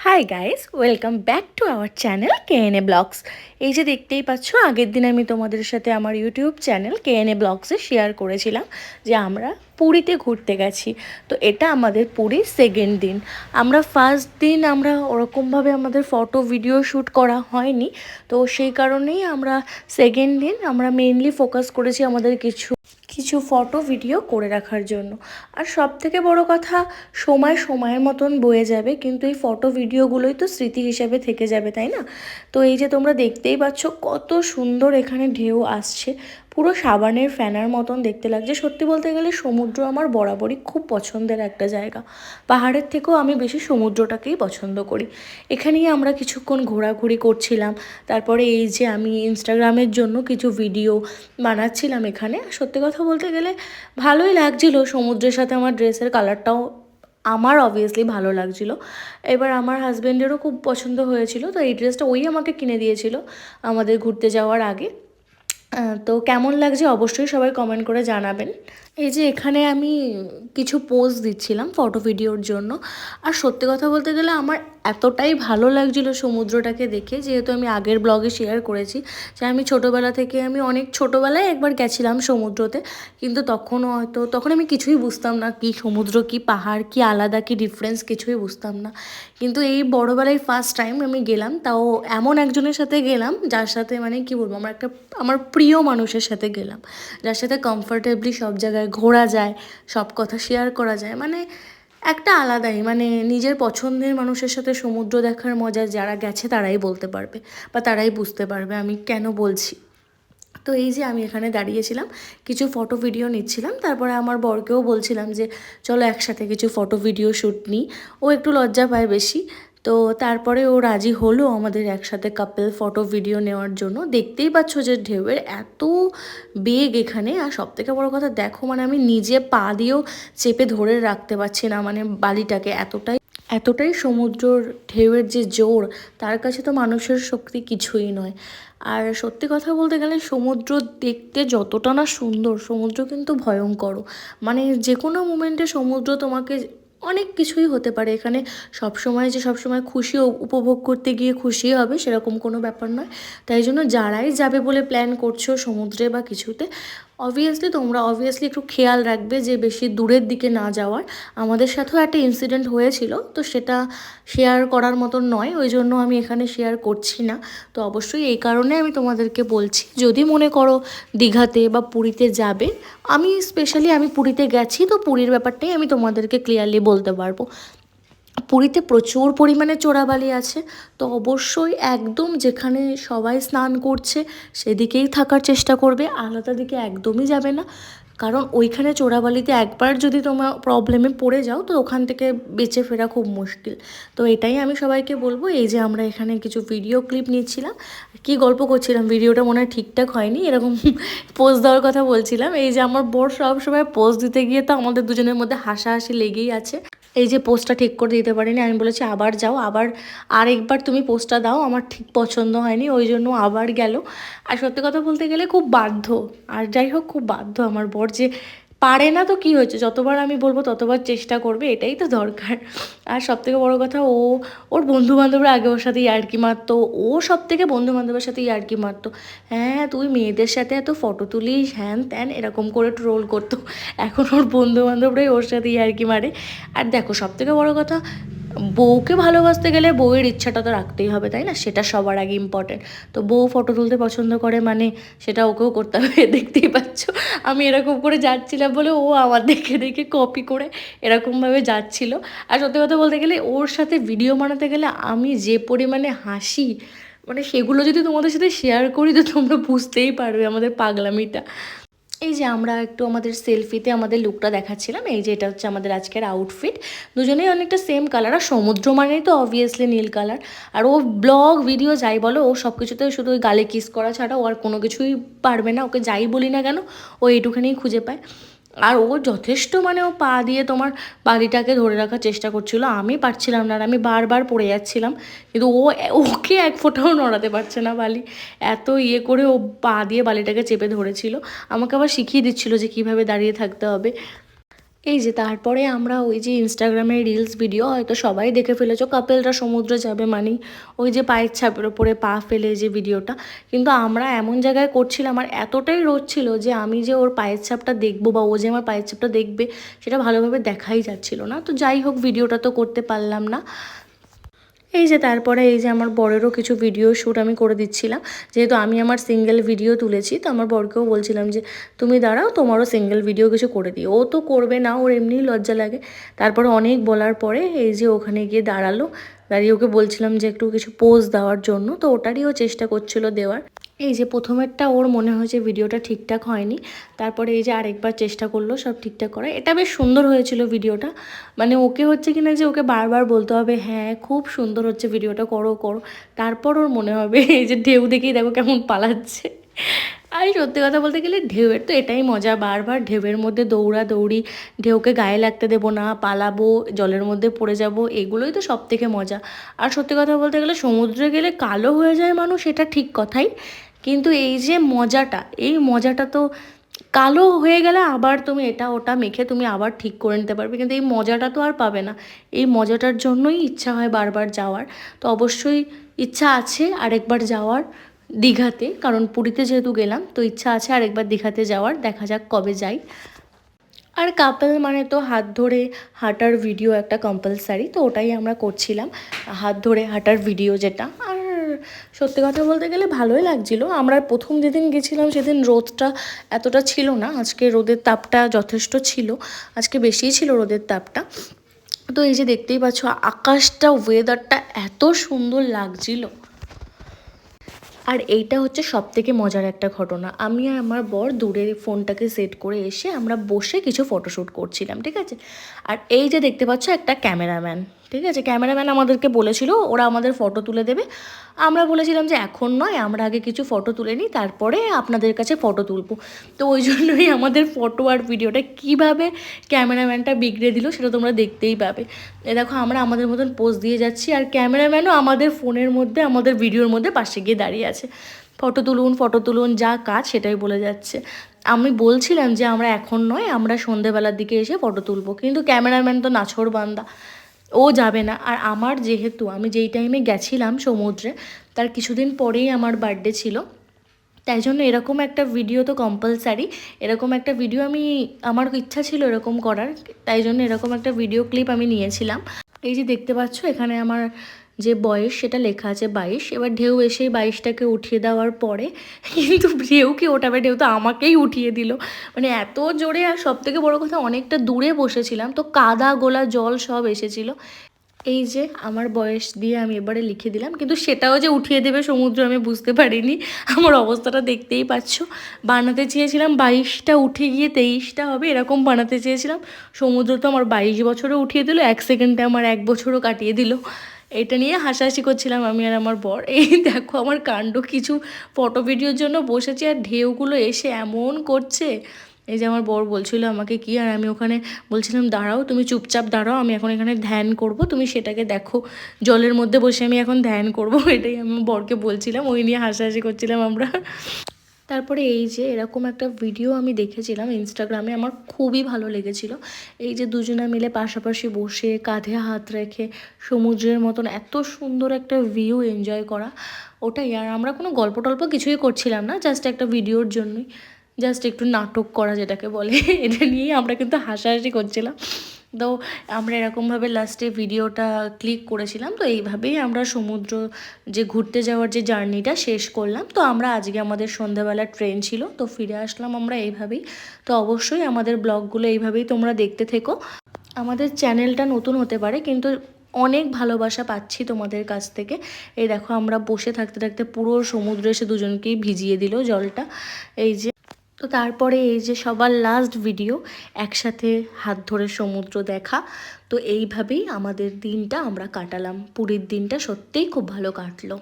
High guys, welcome back to our channel KNA blogs. এই যে দেখতেই পাচ্ছ, আগের দিন আমি তোমাদের সাথে আমার ইউটিউব চ্যানেল কেএনএ ব্লগসে শেয়ার করেছিলাম যে আমরা পুরীতে ঘুরতে গেছি। তো এটা আমাদের পুরীর সেকেন্ড দিন। আমরা ফার্স্ট দিন আমরা ওরকমভাবে আমাদের ফটো ভিডিও শ্যুট করা হয়নি, তো সেই কারণেই আমরা সেকেন্ড দিন আমরা মেইনলি ফোকাস করেছি আমাদের কিছু কিছু ফটো ভিডিও করে রাখার জন্য। আর সব থেকে বড় কথা, সময়ের মতন বয়ে যাবে, কিন্তু এই ফটো ভিডিওগুলোই তো স্মৃতি হিসেবে থেকে যাবে, তাই না? তো এই যে তোমরা দেখতেই পাচ্ছ কত সুন্দর এখানে ঢেউ আসছে, পুরো সাবানের ফ্যানার মতন দেখতে লাগছে। সত্যি বলতে গেলে সমুদ্র আমার বরাবরই খুব পছন্দের একটা জায়গা। পাহাড়ের থেকেও আমি বেশি সমুদ্রটাকেই পছন্দ করি। এখানেই আমরা কিছুক্ষণ ঘোরাঘুরি করছিলাম। তারপরে এই যে আমি ইনস্টাগ্রামের জন্য কিছু ভিডিও বানাচ্ছিলাম এখানে। সত্যি কথা বলতে গেলে ভালোই লাগছিল, সমুদ্রের সাথে আমার ড্রেসের কালারটাও আমার অবভিয়াসলি ভালো লাগছিল। এবার আমার হাজব্যান্ডেরও খুব পছন্দ হয়েছিল, তো এই ড্রেসটা ওই আমাকে কিনে দিয়েছিল আমাদের ঘুরতে যাওয়ার আগে। তো কেমন লাগছে অবশ্যই সবাই কমেন্ট করে জানাবেন। এই যে এখানে আমি কিছু পোজ দিচ্ছিলাম ফটো ভিডিওর জন্য। আর সত্যি কথা বলতে গেলে আমার এতটাই ভালো লাগছিল সমুদ্রটাকে দেখে, যেহেতু আমি আগের ব্লগে শেয়ার করেছি যে আমি ছোটোবেলা থেকে আমি অনেক ছোটোবেলায় একবার গেছিলাম সমুদ্রতে, কিন্তু তখন আমি কিছুই বুঝতাম না, কি সমুদ্র কি পাহাড় কি আলাদা কি ডিফারেন্স কিছুই বুঝতাম না। কিন্তু এই বড়োবেলায় ফার্স্ট টাইম আমি গেলাম, তাও এমন একজনের সাথে গেলাম যার সাথে মানে কি বলবো, আমার প্রিয় মানুষের সাথে গেলাম, যার সাথে কমফর্টেবলি সব জায়গায় ঘোরা যায়, সব কথা শেয়ার করা যায়। মানে একটা আলাদাই, মানে নিজের পছন্দের মানুষের সাথে সমুদ্র দেখার মজা যারা গেছে তারাই বলতে পারবে বা তারাই বুঝতে পারবে আমি কেন বলছি। তো এই যে আমি এখানে দাঁড়িয়েছিলাম, কিছু ফটো ভিডিও নিচ্ছিলাম, তারপরে আমার বরকেও বলছিলাম যে চলো একসাথে কিছু ফটো ভিডিও শ্যুট নিই। ও একটু লজ্জা পায় বেশি, তো তারপরে ও রাজি হলো আমাদের একসাথে কাপল ফটো ভিডিও নেওয়ার জন্য। দেখতেই পাচ্ছ যে ঢেউয়ের এত বেগ এখানে। আর সবথেকে বড় কথা দেখো, মানে আমি নিজে পা দিয়েও চেপে ধরে রাখতে পারছি না মানে বালিটাকে, এতটাই এতটাই সমুদ্রর ঢেউয়ের যে জোর, তার কাছে তো মানুষের শক্তি কিছুই নয়। আর সত্যি কথা বলতে গেলে সমুদ্র দেখতে যতটা না সুন্দর, সমুদ্র কিন্তু ভয়ঙ্করও। মানে যে কোনো মুমেন্টে সমুদ্র তোমাকে অনেক কিছুই হতে পারে এখানে। সবসময় খুশি উপভোগ করতে গিয়ে খুশি হবে সেরকম কোনো ব্যাপার নয়। তাই জন্য যারাই যাবে বলে প্ল্যান করছো সমুদ্রে বা কিছুতে, তোমরা অবভিয়াসলি একটু খেয়াল রাখবে যে বেশি দূরের দিকে না যাওয়ার। আমাদের সাথেও একটা ইনসিডেন্ট হয়েছিল, তো সেটা শেয়ার করার মতন নয়, ওই জন্য আমি এখানে শেয়ার করছি না। তো অবশ্যই এই কারণে আমি তোমাদেরকে বলছি, যদি মনে করো দীঘাতে বা পুরীতে যাবে, আমি পুরীতে গেছি, তো পুরীর ব্যাপারটাই আমি তোমাদেরকে ক্লিয়ারলি বলতে পারবো। পুরীতে প্রচুর পরিমাণে চোরাবালি আছে, তো অবশ্যই একদম যেখানে সবাই স্নান করছে সেদিকেই থাকার চেষ্টা করবে, আলাদা দিকে একদমই যাবে না। কারণ ওইখানে চোরাবালিতে একবার যদি তোমার প্রবলেমে পড়ে যাও, তো ওখান থেকে বেঁচে ফেরা খুব মুশকিল। তো এটাই আমি সবাইকে বলবো। এই যে আমরা এখানে কিছু ভিডিও ক্লিপ নিচ্ছিলাম, কি গল্প করছিলাম, ভিডিওটা মনে হয় ঠিকঠাক হয়নি, এরকম পোজ দেওয়ার কথা বলছিলাম। এই যে আমার বর সব সময় পোজ দিতে গিয়ে তো আমাদের দুজনের মধ্যে হাসাহাসি লেগেই আছে। এই যে পোস্টটা ঠিক করে দিতে পারিনি, আমি বলেছি আবার যাও, আরেকবার তুমি পোস্টটা দাও, আমার ঠিক পছন্দ হয়নি, ওই জন্য আবার গেল। আর সত্যি কথা বলতে গেলে খুব বাধ্য, আর যাই হোক খুব বাধ্য আমার বর, যে পারে না তো কী হয়েছে, যতবার আমি বলবো ততবার চেষ্টা করবে, এটাই তো দরকার। আর সবথেকে বড় কথা, ওর বন্ধুবান্ধবরা আগে ওর সাথে ইয়ার্কি মারতো, ও সব থেকে বন্ধুবান্ধবের সাথে ইয়ার্কি মারতো, হ্যাঁ তুই মেয়েদের সাথে এত ফটো তুলিস হ্যান ত্যান এরকম করে ট্রোল করতো। এখন ওর বন্ধুবান্ধবরাই ওর সাথে ইয়ার্কি মারে। আর দেখো সবথেকে বড় কথা, বউকে ভালোবাসতে গেলে বউয়ের ইচ্ছাটা তো রাখতেই হবে, তাই না? সেটা সবার আগে ইম্পর্টেন্ট। তো বউ ফটো তুলতে পছন্দ করে মানে সেটা ওকেও করতে হবে। দেখতেই পাচ্ছ আমি এরকম করে যাচ্ছিলাম বলে ও আমার দেখে দেখে কপি করে এরকমভাবে যাচ্ছিল। আর সত্যি কথা বলতে গেলে ওর সাথে ভিডিও বানাতে গেলে আমি যে পরিমাণে হাসি, মানে সেগুলো যদি তোমাদের সাথে শেয়ার করি তো তোমরা বুঝতেই পারবে আমাদের পাগলামিটা। এই যে আমরা একটু আমাদের সেলফিতে আমাদের লুকটা দেখাচ্ছিলাম। এই যে এটা হচ্ছে আমাদের আজকের আউটফিট, দুজনেই অনেকটা সেম কালার। আর সমুদ্র মানেই তো অবভিয়াসলি নীল কালার। আর ও ব্লগ ভিডিও যাই বলো, ও সব কিছুতে শুধু ওই গালে কিস করা ছাড়া ও আর কোনো কিছুই পারবে না। ওকে যাই বলি না কেন ও এইটুখানেই খুঁজে পায়। আর ও যথেষ্ট, মানে ও পা দিয়ে তোমার বালিটাকে ধরে রাখার চেষ্টা করছিল, আমি পারছিলাম না, আর আমি বারবার পড়ে যাচ্ছিলাম। কিন্তু ওকে এক ফোঁটাও নড়াতে পারছে না বালি, এত ইয়ে করে ও পা দিয়ে বালিটাকে চেপে ধরেছিল। আমাকে আবার শিখিয়ে দিচ্ছিল যে কীভাবে দাঁড়িয়ে থাকতে হবে। এই যে তারপরে আমরা ওই যে ইনস্টাগ্রামে রিলস ভিডিও হয়তো সবাই দেখে ফেলেছো, কাপেলরা সমুদ্রে যাবে মানেই ওই যে পায়ের ছাপের ওপরে পা ফেলে যে ভিডিওটা, কিন্তু আমরা এমন জায়গায় করছিলাম আর এতটাই রোদ ছিল যে আমি যে ওর পায়ের ছাপটা দেখবো বা ও যে আমার পায়ের ছাপটা দেখবে সেটা ভালোভাবে দেখাই যাচ্ছিল না। তো যাই হোক, ভিডিওটা তো করতে পারলাম না। এই যে তারপরে এই যে আমার বরেরও কিছু ভিডিও শ্যুট আমি করে দিচ্ছিলাম, যেহেতু আমি আমার সিঙ্গেল ভিডিও তুলেছি, তো আমার বরকেও বলছিলাম যে তুমি দাঁড়াও, তোমারও সিঙ্গেল ভিডিও কিছু করে দিও। ও তো করবে না, ওর এমনিই লজ্জা লাগে। তারপরে অনেক বলার পরে এই যে ওখানে গিয়ে দাঁড়ালো, দাঁড়িয়ে ওকে বলছিলাম যে একটু কিছু পোজ দেওয়ার জন্য, তো ওটারই ও চেষ্টা করছিল দেওয়ার। এই যে প্রথমেরটা ওর মনে হয়েছে ভিডিওটা ঠিকঠাক হয়নি, তারপরে এই যে আরেকবার চেষ্টা করলো সব ঠিকঠাক করা। এটা বেশ সুন্দর হয়েছিল ভিডিওটা, মানে ওকে হচ্ছে কিনা যে ওকে বারবার বলতে হবে হ্যাঁ খুব সুন্দর হচ্ছে ভিডিওটা, করো করো, তারপর ওর মনে হবে। এই যে ঢেউ দেখেই দেখো কেমন পালাচ্ছে। আর সত্যি কথা বলতে গেলে ঢেউয়ের তো এটাই মজা, বারবার ঢেউয়ের মধ্যে দৌড়াদৌড়ি, ঢেউকে গায়ে লাগতে দেবো না, পালাবো, জলের মধ্যে পড়ে যাব, এগুলোই তো সব থেকে মজা। আর সত্যি কথা বলতে গেলে সমুদ্রে গেলে কালো হয়ে যায় মানুষ, এটা ঠিক কথাই, কিন্তু এই যে মজাটা, এই মজাটা তো কালো হয়ে গেলে আবার তুমি এটা ওটা মেখে তুমি আবার ঠিক করে নিতে পারবে, কিন্তু এই মজাটা তো আর পাবে না। এই মজাটার জন্যই ইচ্ছা হয় বারবার যাওয়ার। তো অবশ্যই ইচ্ছা আছে আরেকবার যাওয়ার দীঘাতে, কারণ পুরীতে যেহেতু গেলাম তো ইচ্ছা আছে আরেকবার দীঘাতে যাওয়ার, দেখা যাক কবে যাই। আর কাপল মানে তো হাত ধরে হাঁটার ভিডিও একটা কম্পালসারি, তো ওটাই আমরা করছিলাম, হাত ধরে হাঁটার ভিডিও যেটা। আর সত্যি কথা বলতে গেলে ভালোই লাগছিলো। আমরা প্রথম যেদিন গেছিলাম সেদিন রোদটা এতটা ছিল না, আজকে রোদের তাপটা যথেষ্ট ছিল, আজকে বেশিই ছিল রোদের তাপটা। তো এই যে দেখতেই পাচ্ছ আকাশটা, ওয়েদারটা এত সুন্দর লাগছিল। আর এইটা হচ্ছে সবথেকে মজার একটা ঘটনা, আমি আর আমার বর দূরে ফোনটাকে সেট করে এসে আমরা বসে কিছু ফটোশ্যুট করছিলাম, ঠিক আছে। আর এই যে দেখতে পাচ্ছ একটা ক্যামেরাম্যান, ঠিক আছে, ক্যামেরাম্যান আমাদেরকে বলেছিল ওরা আমাদের ফটো তুলে দেবে। আমরা বলেছিলাম যে এখন নয়, আমরা আগে কিছু ফটো তুলে নিই, তারপরে আপনাদের কাছে ফটো তুলবো। তো ওই জন্যই আমাদের ফটো আর ভিডিওটা কীভাবে ক্যামেরাম্যানটা বিগড়ে দিল সেটা তোমরা দেখতেই পাবে। এ দেখো আমরা আমাদের মতন পোজ দিয়ে যাচ্ছি, আর ক্যামেরাম্যানও আমাদের ফোনের মধ্যে আমাদের ভিডিওর মধ্যে পাশে গিয়ে দাঁড়িয়ে আছে, ফটো তুলুন ফটো তুলুন, যা কাজ সেটাই বলে যাচ্ছে। আমি বলছিলাম যে আমরা এখন নয়, আমরা সন্ধেবেলার দিকে এসে ফটো তুলবো, কিন্তু ক্যামেরাম্যান তো নাছোড়বান্দা, ও যাবে না। আর আমার যেহেতু আমি যেই টাইমে গেছিলাম সমুদ্রে তার কিছুদিন পরেই আমার বার্থডে ছিল, তাই জন্য এরকম একটা ভিডিও তো কম্পালসারি, এরকম একটা ভিডিও আমি, আমার ইচ্ছা ছিল এরকম করার, তাই জন্য এরকম একটা ভিডিও ক্লিপ আমি নিয়েছিলাম। এই যে দেখতে পাচ্ছ এখানে আমার যে বয়স সেটা লেখা আছে 22। এবার ঢেউ এসে 22টাকে উঠিয়ে দেওয়ার পরে কিন্তু ঢেউ কি ওঠাবে, ঢেউ তো আমাকেই উঠিয়ে দিল, মানে এত জোরে। আর সবথেকে বড় কথা অনেকটা দূরে বসেছিলাম, তো কাদা গোলা জল সব এসেছিল। এই যে আমার বয়স দিয়ে আমি এবারে লিখে দিলাম, কিন্তু সেটাও যে উঠিয়ে দেবে সমুদ্র আমি বুঝতে পারিনি। আমার অবস্থাটা দেখতেই পাচ্ছ, বানাতে চেয়েছিলাম 22টা উঠে গিয়ে 23টা হবে এরকম বানাতে চেয়েছিলাম, সমুদ্র তো আমার 22 বছরও উঠিয়ে দিল, 1 সেকেন্ডে আমার 1 বছরও কাটিয়ে দিল। এটা নিয়ে হাসাহাসি করছিলাম আমি আর আমার বর। এই দেখো আমার কাণ্ড, কিছু ফটো ভিডিওর জন্য বসেছি আর ঢেউগুলো এসে এমন করছে। এই যে আমার বর বলছিল আমাকে কি, আর আমি ওখানে বলছিলাম দাঁড়াও তুমি চুপচাপ দাঁড়াও, আমি এখন এখানে ধ্যান করব, তুমি সেটাকে দেখো, জলের মধ্যে বসে আমি এখন ধ্যান করব। এটাই আমি বরকে বলছিলাম, ওই নিয়ে হাসাহাসি করছিলাম আমরা। তারপরে এই যে এরকম একটা ভিডিও আমি দেখেছিলাম ইনস্টাগ্রামে, আমার খুবই ভালো লেগেছিল। এই যে দুজনে মিলে পাশাপাশি বসে কাঁধে হাত রেখে সমুদ্রের মতন এত সুন্দর একটা ভিউ এনজয় করা, ওটাই। আর আমরা কোনো গল্প টল্প কিছুই করছিলাম না, জাস্ট একটা ভিডিওর জন্যই, জাস্ট একটু নাটক করা যেটাকে বলে, এটা নিয়েই আমরা কিন্তু হাসাহাসি করছিলাম। তো আমরা এরকমভাবে লাস্টে ভিডিওটা ক্লিক করেছিলাম। তো এইভাবেই আমরা সমুদ্র যে ঘুরতে যাওয়ার যে জার্নিটা শেষ করলাম। তো আমরা আজকে আমাদের সন্ধ্যাবেলা ট্রেন ছিল, তো ফিরে আসলাম আমরা এইভাবেই। তো অবশ্যই আমাদের ব্লগগুলো এইভাবেই তোমরা দেখতে থেকো। আমাদের চ্যানেলটা নতুন হতে পারে, কিন্তু অনেক ভালোবাসা পাচ্ছি তোমাদের কাছ থেকে। এই দেখো আমরা বসে থাকতে থাকতে পুরো সমুদ্রে এসে দুজনকেই ভিজিয়ে দিল জলটা। এই যে, তো তারপরে এই যে সবার লাস্ট ভিডিও একসাথে হাত ধরে সমুদ্র দেখা। তো এইভাবেই আমাদের দিনটা আমরা কাটালাম, পুরীর দিনটা সত্যিই খুব ভালো কাটলো।